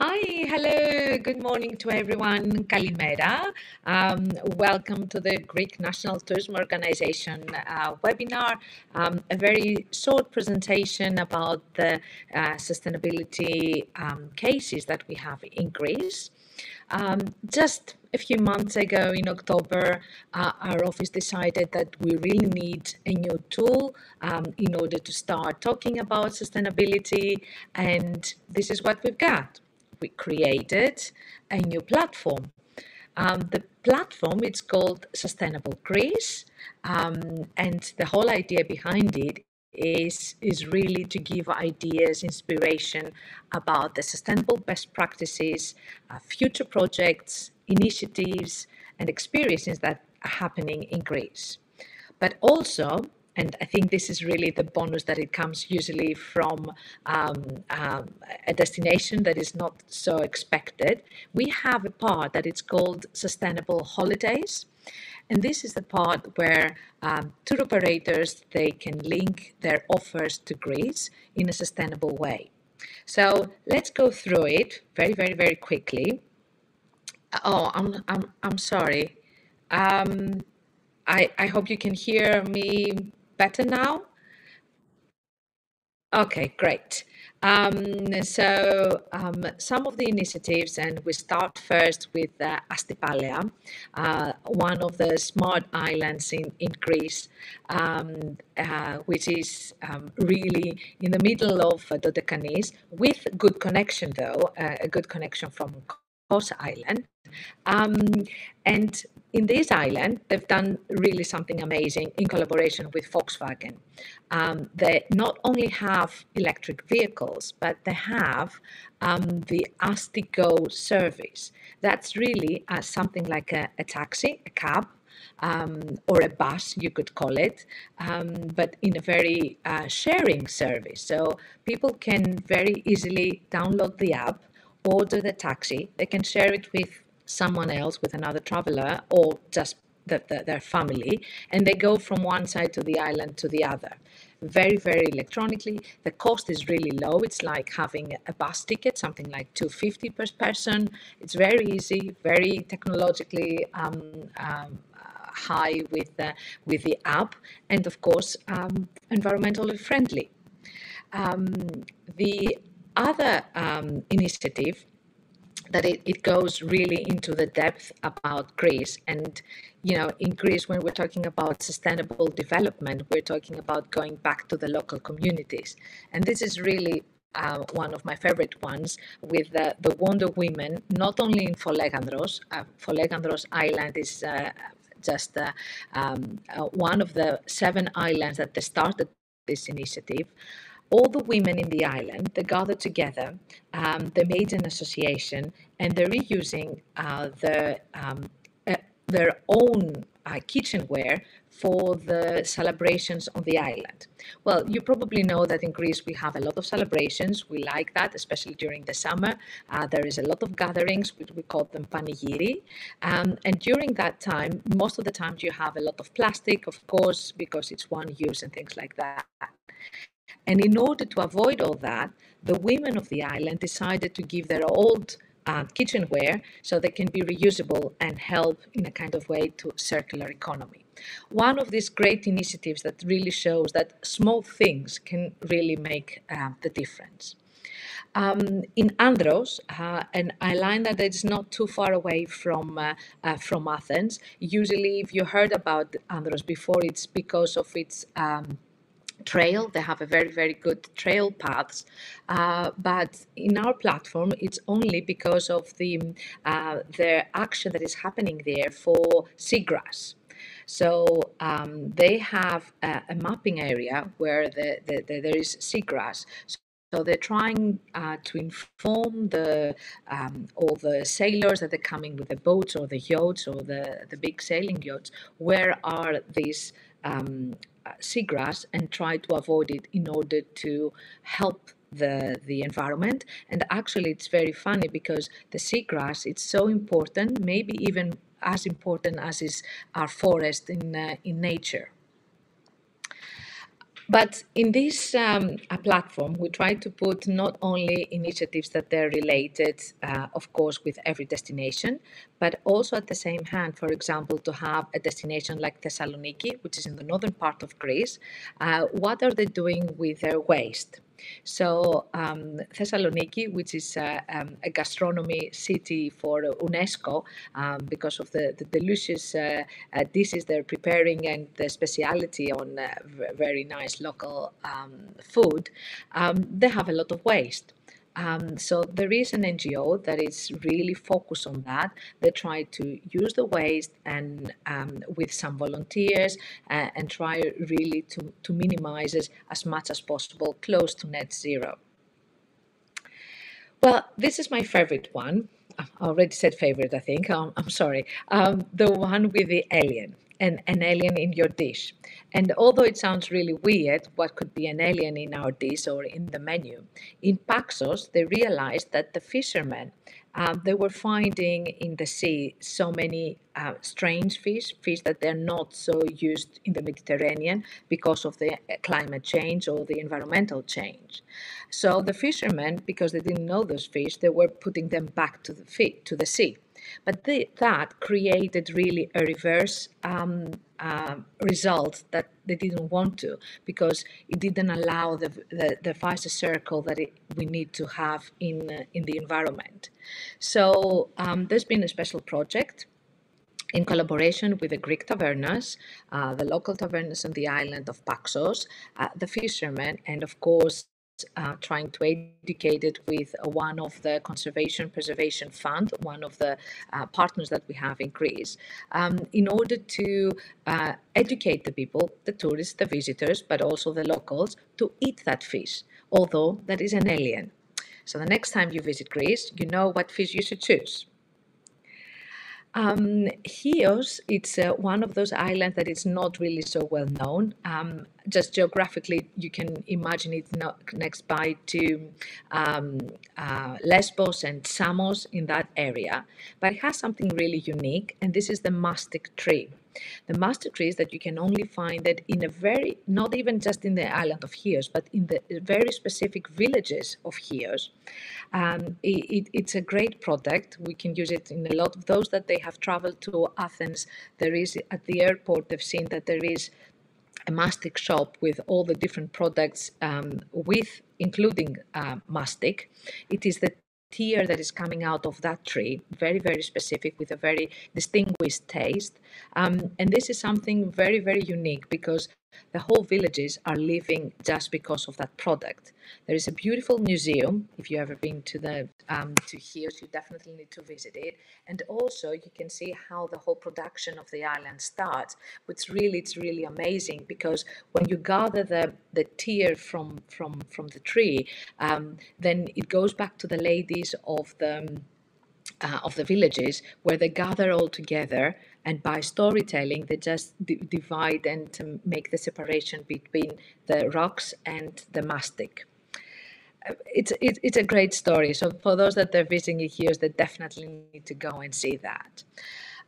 Hi, hello, good morning to everyone. Kalimera. Welcome to the Greek National Tourism Organization webinar, a very short presentation about the sustainability cases that we have in Greece. Just a few months ago in October, our office decided that we really need a new tool in order to start talking about sustainability, and this is what we've got. We created a new platform. The platform, it's called Sustainable Greece, and the whole idea behind it is really to give ideas, inspiration about the sustainable best practices, future projects, initiatives, and experiences that are happening in Greece. But also, and I think this is really the bonus that it comes usually from a destination that is not so expected, we have a part that it's called Sustainable Holidays. And this is the part where tour operators, they can link their offers to Greece in a sustainable way. So let's go through it very, very, very quickly. Oh, I'm sorry. I hope you can hear me better now. Okay, great. Some of the initiatives, and we start first with Astipalea, one of the smart islands in Greece, which is really in the middle of Dodecanese, with good connection though, a good connection from Kos Island. Um, and in this island, they've done really something amazing in collaboration with Volkswagen. They not only have electric vehicles, but they have the Astigo service. That's really something like a taxi, a cab, or a bus, you could call it, but in a very sharing service. So people can very easily download the app, order the taxi, they can share it with someone else, with another traveler, or just their family, and they go from one side to the island to the other. Very, very electronically. The cost is really low. It's like having a bus ticket, something like 250 per person. It's very easy, very technologically high with the app, and of course, environmentally friendly. The other initiative that it goes really into the depth about Greece. And, in Greece, when we're talking about sustainable development, we're talking about going back to the local communities. And this is really one of my favorite ones with the Wonder Women, not only in Folegandros. Folegandros Island is just one of the 7 islands that they started this initiative. All the women in the island, they gathered together, they made an association, and they're reusing their own kitchenware for the celebrations on the island. Well, you probably know that in Greece we have a lot of celebrations. We like that, especially during the summer. There is a lot of gatherings, we call them panigiri. And during that time, most of the times you have a lot of plastic, of course, because it's one use and things like that. And in order to avoid all that, the women of the island decided to give their old kitchenware so they can be reusable and help in a kind of way to circular economy. One of these great initiatives that really shows that small things can really make the difference. In Andros, an island that is not too far away from Athens. Usually, if you heard about Andros before, it's because of its trail. They have a very, very good trail paths. But in our platform, it's only because of the action that is happening there for seagrass. So they have a mapping area where there is seagrass. So they're trying to inform all the sailors that are coming with the boats or the yachts or the big sailing yachts, where are these seagrass, and try to avoid it in order to help the environment. And actually, it's very funny because the seagrass, it's so important, maybe even as important as is our forest in nature. But in this platform, we try to put not only initiatives that they're related, of course, with every destination, but also at the same hand, for example, to have a destination like Thessaloniki, which is in the northern part of Greece. What are they doing with their waste? So Thessaloniki, which is a gastronomy city for UNESCO, because of the delicious dishes they're preparing and the speciality on very nice local food, they have a lot of waste. So there is an NGO that is really focused on that. They try to use the waste and with some volunteers and try really to minimize it as much as possible, close to net zero. Well, this is my favorite one. I already said favorite, I think. I'm sorry. The one with the alien, an alien in your dish. And although it sounds really weird, what could be an alien in our dish or in the menu? In Paxos, they realized that the fishermen, they were finding in the sea so many strange fish that they're not so used in the Mediterranean because of the climate change or the environmental change. So the fishermen, because they didn't know those fish, they were putting them back to the sea. But that created really a reverse result that they didn't want to, because it didn't allow the vicious circle that we need to have in the environment. So there's been a special project in collaboration with the Greek tavernas, the local tavernas on the island of Paxos, the fishermen, and of course, trying to educate it with one of the Conservation Preservation Fund, one of the partners that we have in Greece, in order to educate the people, the tourists, the visitors, but also the locals, to eat that fish, although that is an alien. So the next time you visit Greece, you know what fish you should choose. Chios, it's one of those islands that is not really so well known. Just geographically, you can imagine it next by to Lesbos and Samos in that area. But it has something really unique, and this is the mastic tree. The mastic tree is that you can only find it in a very, not even just in the island of Chios, but in the very specific villages of Chios. It's a great product. We can use it in a lot of those that they have traveled to Athens. There is at the airport, they've seen that there is a mastic shop with all the different products with including mastic. It is the tear that is coming out of that tree, very, very specific with a very distinguished taste. And this is something very, very unique because the whole villages are living just because of that product. There is a beautiful museum. If you've ever been to the to Chios, you definitely need to visit it. And also, you can see how the whole production of the island starts. It's really amazing because when you gather the tear from the tree, then it goes back to the ladies of the villages where they gather all together, and by storytelling they just divide and make the separation between the rocks and the mastic. It's a great story. So for those that are visiting here, they definitely need to go and see that.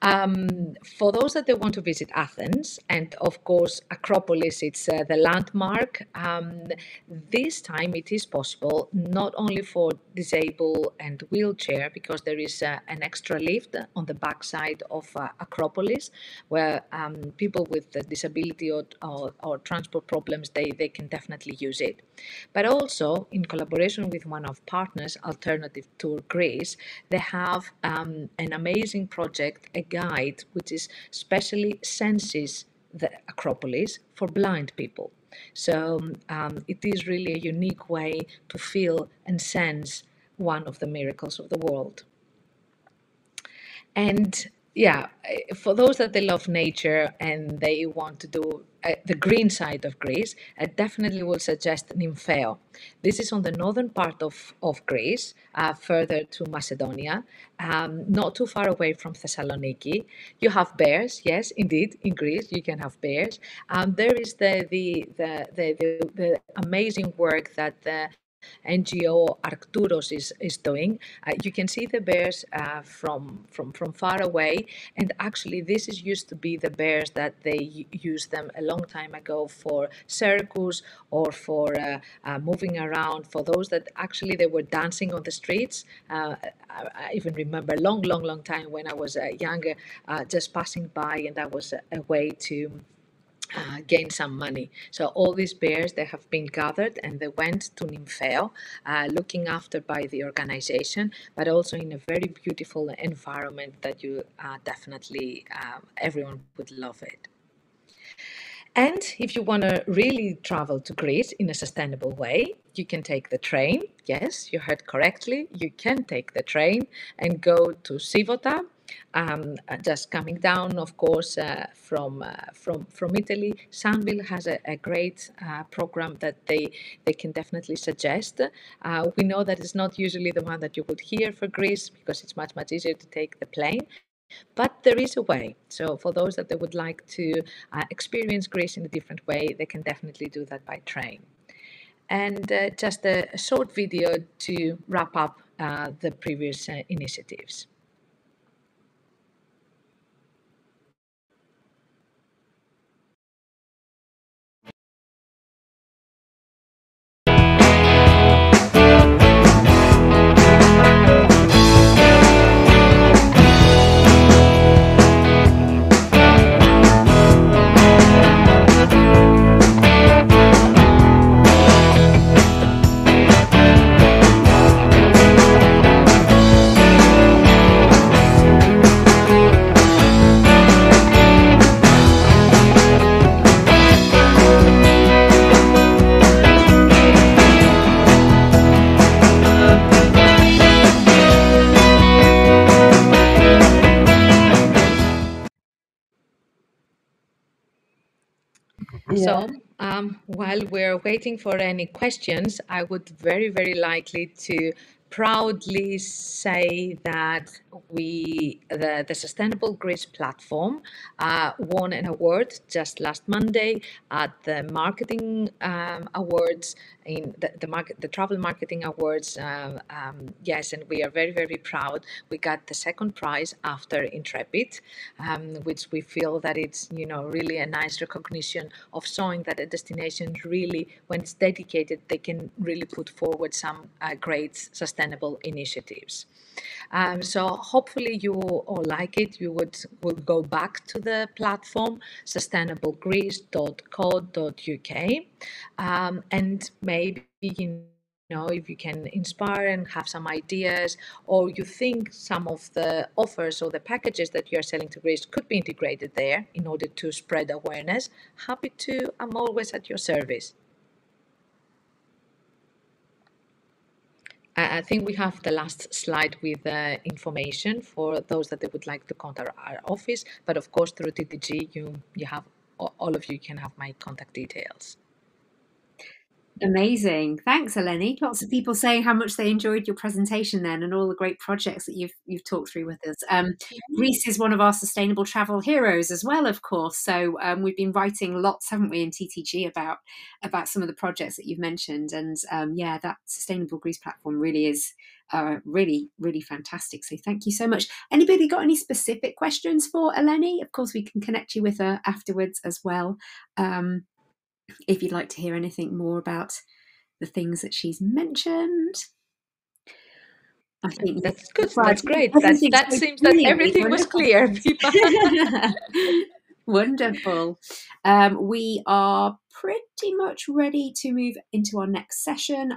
For those that they want to visit Athens, and of course Acropolis, it's the landmark. This time it is possible not only for disabled and wheelchair, because there is an extra lift on the backside of Acropolis, where people with disability or transport problems, they can definitely use it. But also in collaboration with one of partners, Alternative Tour Greece, they have an amazing project, a guide which is specially senses the Acropolis for blind people. So it is really a unique way to feel and sense one of the miracles of the world. And yeah, for those that they love nature and they want to do the green side of Greece, I definitely will suggest Nympheo. This is on the northern part of Greece, further to Macedonia, not too far away from Thessaloniki. You have bears, yes, indeed, in Greece you can have bears. There is the amazing work that the NGO Arcturos is doing. You can see the bears from far away, and actually this is used to be the bears that they used them a long time ago for circus or for moving around. For those that actually they were dancing on the streets. I even remember a long time when I was younger, just passing by, and that was a way to gain some money. So all these bears, they have been gathered and they went to Nympheo, looking after by the organization, but also in a very beautiful environment that you definitely, everyone would love it. And if you want to really travel to Greece in a sustainable way, you can take the train. Yes, you heard correctly. You can take the train and go to Sivota. Just coming down, of course, from Italy. Sanville has a great program that they can definitely suggest. We know that it's not usually the one that you would hear for Greece because it's much easier to take the plane. But there is a way. So for those that they would like to experience Greece in a different way, they can definitely do that by train. And just a short video to wrap up the previous initiatives. So while we're waiting for any questions, I would very likely to proudly say that the Sustainable Greece platform won an award just last Monday at the marketing awards in the travel marketing awards. Yes, and we are very proud. We got the second prize after Intrepid, which we feel that it's really a nice recognition of showing that a destination really, when it's dedicated, they can really put forward some great sustainable initiatives. So hopefully you all like it. You will go back to the platform sustainablegreece.co.uk, and maybe if you can inspire and have some ideas, or you think some of the offers or the packages that you're selling to Greece could be integrated there in order to spread awareness, happy to. I'm always at your service. I think we have the last slide with information for those that they would like to contact our office. But of course, through TTG, you have all of you can have my contact details. Amazing. Thanks, Eleni. Lots of people saying how much they enjoyed your presentation then and all the great projects that you've talked through with us. Greece is one of our sustainable travel heroes as well, of course. So we've been writing lots, haven't we, in TTG about some of the projects that you've mentioned. And yeah, that Sustainable Greece platform really is really fantastic. So thank you so much. Anybody got any specific questions for Eleni? Of course, we can connect you with her afterwards as well. If you'd like to hear anything more about the things that she's mentioned. I think that's good. That's great. That seems that everything was clear, Pippa. Wonderful. We are pretty much ready to move into our next session,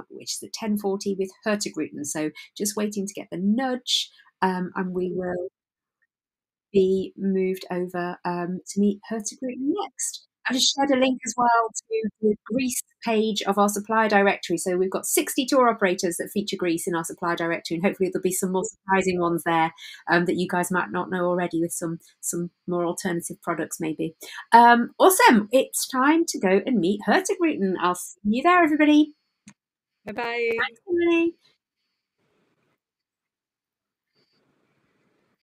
which is at 10:40 with Hurtigruten. So just waiting to get the nudge, and we will be moved over to meet Hurtigruten next. I just shared a link as well to the Greece page of our supplier directory. So we've got 60 tour operators that feature Greece in our supplier directory, and hopefully there'll be some more surprising ones there that you guys might not know already, with some more alternative products maybe. Awesome. It's time to go and meet Hurtigruten. I'll see you there, everybody. Bye-bye. Thanks, Emily.